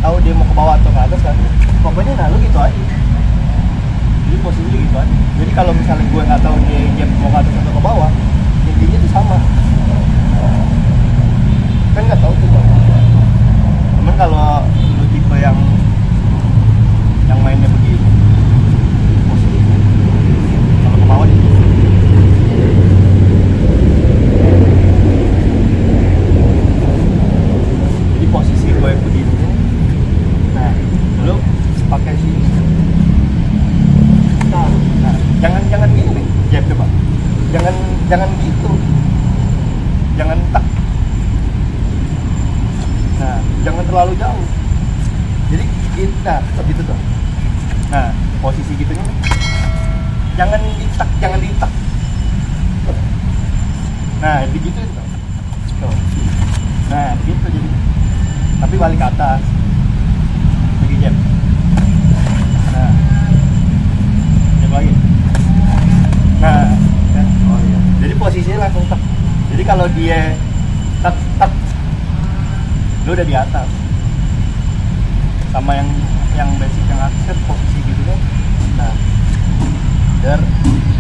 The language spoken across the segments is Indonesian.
tahu dia mau ke bawah atau ke atas kan, pokoknya nah lu gitu aja. Jadi posisi gitu aja. Jadi kalau misalnya gue nggak tahu dia jab mau ke atas atau ke bawah, intinya itu sama. Kan nggak tahu tuh. Cuman kalau lu tipe yang mainnya begini, posisi kalau ke bawah itu. Jadi posisi gue begini. Nah, lu pakai sini. Nah, jangan gini nih, jab coba. Jangan gitu. Jangan tak. Nah, jangan terlalu jauh. Jadi kita begitu tuh. Nah, posisi gitunya nih. Jangan ditak. Nah, begitu itu. Tuh. Nah, gitu jadi. Tapi balik ke atas. Lagi jab. Nah. Jab lagi. Nah, ya. Oh iya. Jadi posisinya langsung tak. Jadi kalau dia tak, lu udah di atas. Sama yang basic yang atas posisi gitu kan. Nah,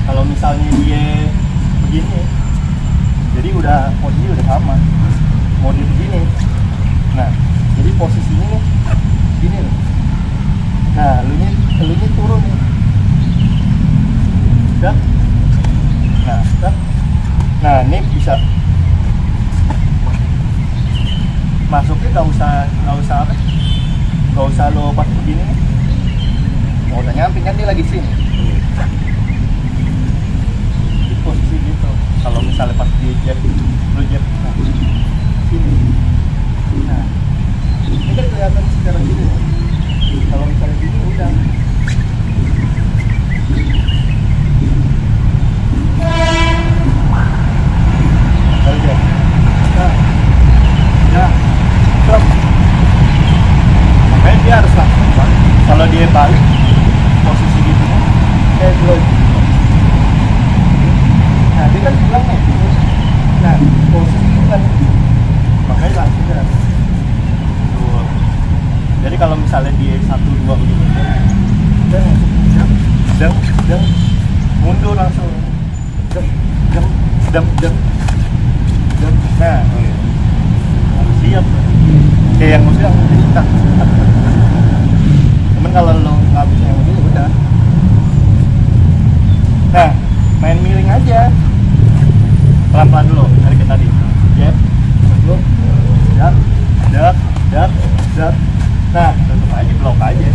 kalau misalnya dia begini, jadi udah posisi udah sama. Mau dia begini. Nah, jadi posisinya nih gini nih. Nah, elunya turun nih. Udah. Nah, udah. Nah, ini bisa masuknya nggak usah lo pas begini nih. Nggak usah nyamping kan dia lagi sini. Di posisi gitu. Kalau misalnya pas di jab, lo jab, nah, sini. Nah, ini kan kelihatan secara gini. Kalau misalnya gini udah. Aja. Nah, ya, stop. Makanya dia harus langsung balik. Kalau dia balik posisi gitu, kayak dulu. Nah, dia kan pulang nih. Nah, posisi itu kan, makanya langsung kan. Jadi kalau misalnya dia 1-2 begitu, dia langsung mundur langsung. Nah, harus siap. Kayak yang musuh yang tak. Cuman kalau lo nggak bisa yang begini udah. Nah, main miring aja. Pelan-pelan dulu dari kita tadi. Jab, lu, dak. Nah, tutup aja, blok aja.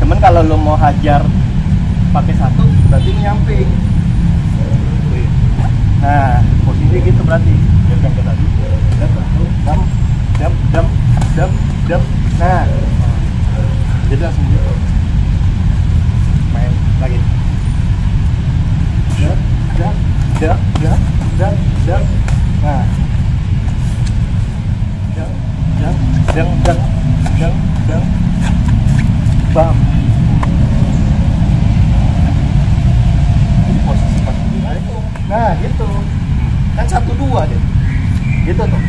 Cuman kalau lo mau hajar pakai satu, berarti nyamping. Nah, posisi gitu berarti. Jab yang tadi. Dam. Nah, jadi langsung gitu. Main lagi. Dak. Nah. Dang. Bam. Ini posisi pas begini. Nah, gitu. Kan 1-2 deh. Gitu tuh.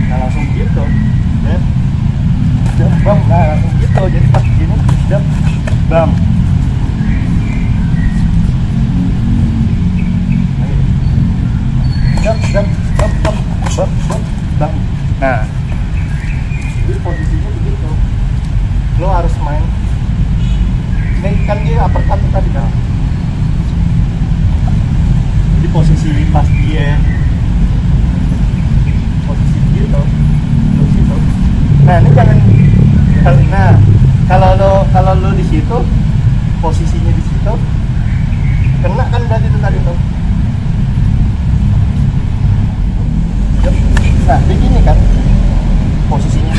Nah, langsung gitu. Bam. Nah, langsung gitu. Jadi pas begini, bam. Bam. Nah, jadi posisinya begitu. Lo harus main. Ini kan dia uppercut tadi kan. Jadi posisi pas dia posisi gitu, lo situ. Nah, ini jangan. Nah, kalau lo di situ, posisinya di situ, kena kan berarti itu tadi tuh. Nah, begini kan posisinya.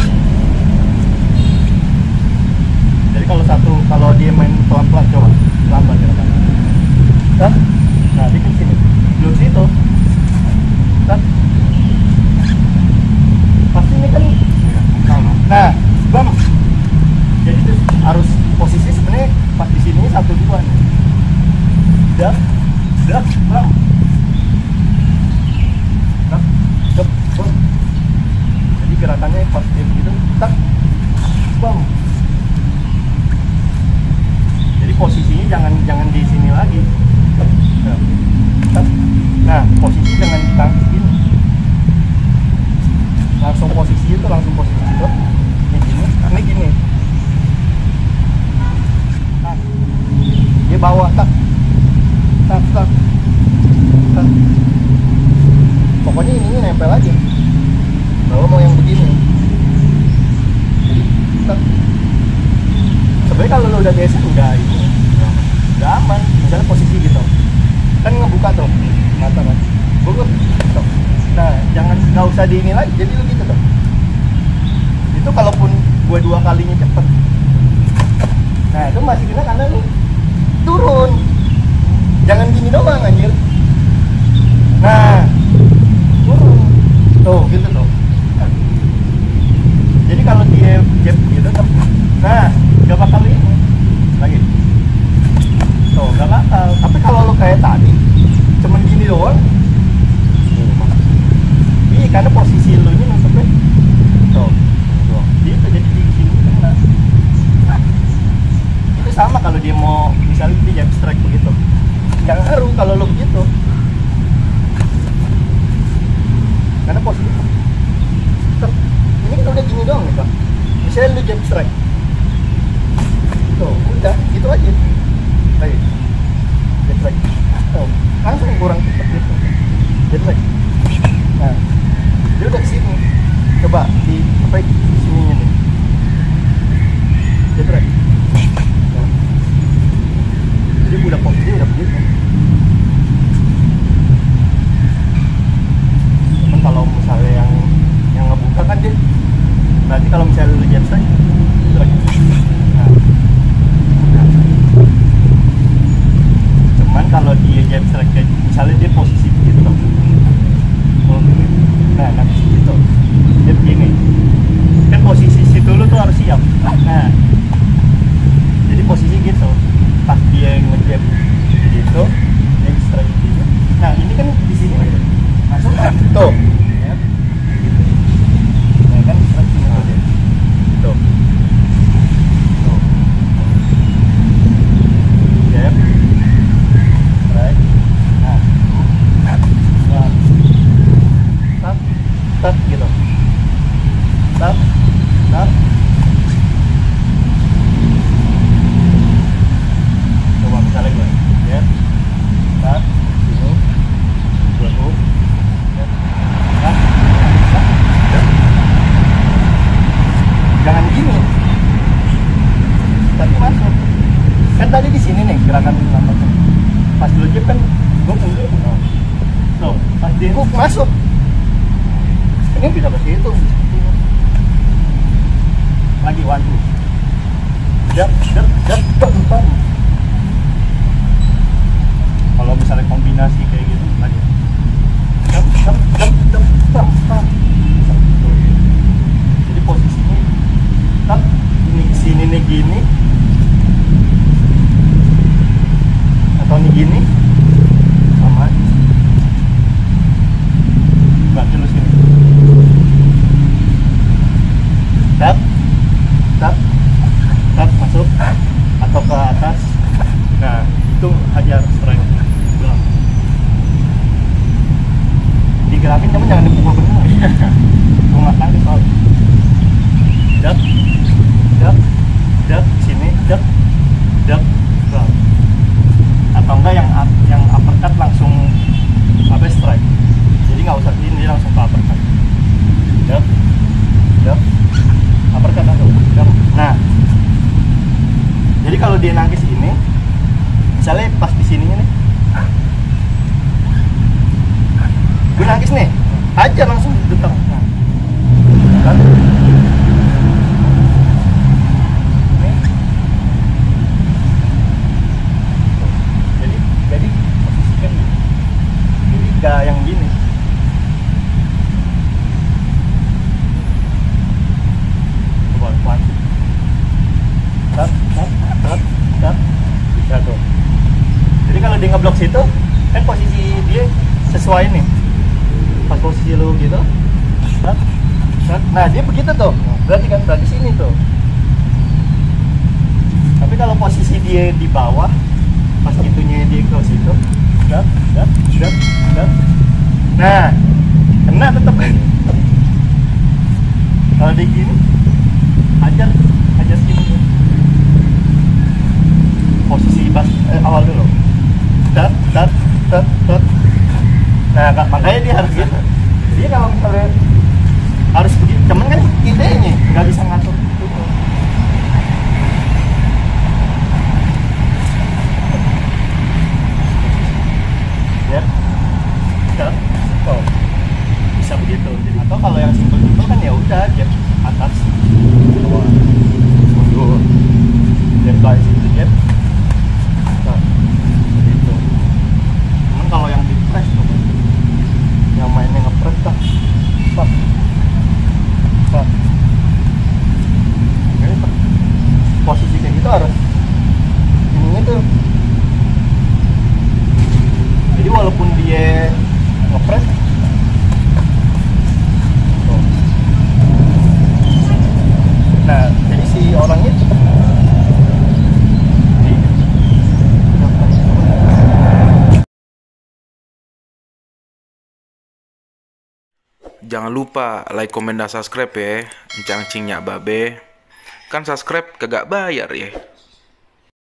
Jadi kalau dia main pelan-pelan, coba pelan-pelan kan. Nah, dia kan sini, belum situ. Pasti ini kan. Nah, bam. Jadi itu harus posisi sebenarnya pas di sini 1-2 nih. Dak, bam. gerakannya pas dia begitu, tak, bam. Jadi posisinya jangan di sini lagi. Nah, posisi jangan ditangkis gini. Langsung posisi itu, Ini gini. Nah, dia bawa tak. Pokoknya ininya nempel aja. Bawa mau yang begini. Jadi, tak. Sebenarnya kalau lo udah biasa udah aman. Misalnya posisi gitu, kan ngebuka tuh mata kan, buka tuh. Nah, nggak usah di ini lagi, jadi lo gitu tuh. Itu kalaupun gua 2 kalinya cepet, nah itu masih kena karena lu turun, jangan gini doang anjir. Nah, turun tuh gitu tuh. Jadi kalau dia jab gitu, nah gak bakal ini lagi tuh, gak bakal. Tapi kalau lo kayak tadi cuman gini doang, iya, karena posisi lo ini nutupnya tuh dia tuh, jadi di sini kena. Itu sama kalau dia mau misalnya dia jab strike begitu, nggak ngaruh kalau lo begitu, karena posisi tuh, ini kan udah gini doang nih Pak. Misalnya lo jab strike tuh, udah gitu aja. Baik, jab strike tuh, langsung kurang cepat gitu. Jab strike. Nah, dia udah kesini. Coba di apa di sininya nih. Jab strike. Nah, jadi udah posisi udah begitu. Cuman kalau misalnya yang ngebuka kan dia, berarti kalau misalnya lu jab strike, cuman kalau dia jab strike misalnya dia posisi begitu loh, nah nanti gitu dia begini kan, posisi situ lu tuh harus siap. Nah, jadi posisi gitu pas dia ngejab gitu, jab strike gitu. Nah ini kan di sini masuk tuh ya, gitu. Nah kan strike sini tuh jab strike. Nah tak gitu, tak. Coba misalnya gue jab tak sini, gue hook tak, jangan gini, tapi masuk kan tadi di sini nih gerakan lambatnya. Pas dulu jab kan gue mundur tuh, pas dia hook masuk, ini bisa ke situ lagi, one jab. Kalau misalnya kombinasi kayak gitu lagi jab. Jadi posisinya tak, ini sini nih gini atau nih gini sama aja. Berarti lu sini tap masuk atau ke atas. Nah itu hajar strike belum digerakin, kamu jangan dipukul benar. Gue nggak tahu soal jab sini jab belum, atau enggak yang uppercut langsung apa strike. Jadi nggak usah ini, langsung ke uppercut. Jab uppercut langsung. Nah, jadi kalau dia nangkis ini, misalnya pas di sininya nih, gue nangkis nih, aja langsung ditang. Nah, kan? Jadi posisikan, jadi gak yang gini. Tap, bisa tuh. Jadi kalau dia ngeblok situ, kan posisi dia sesuai nih. Pas posisi lu gitu, tap, Nah dia begitu tuh, berarti sini tuh. Tapi kalau posisi dia di bawah, pas gitunya dia ke situ, dap. Nah, kena tetap. Kalau di gini, ajar gini. Posisi pas awal dulu. Dap. Nah, makanya dia harus gitu. Dia kalau misalnya harus begitu, cuman kan idenya nggak bisa ngatur itu. Ya, bisa begitu. Jadi, atau kalau yang simpel kan ya udah jab atas, bawah, mundur, jab ke situ jab. Nah, begitu. Cuman kalau yang di press tuh, yang mainnya ngepress tak, pak. Ini posisi kayak gitu harus ini tuh. Jadi walaupun dia ngepres, nah jadi si orangnya Jangan lupa like, komen, dan subscribe ya. Encang-encingnya babe. Kan subscribe kagak bayar ya.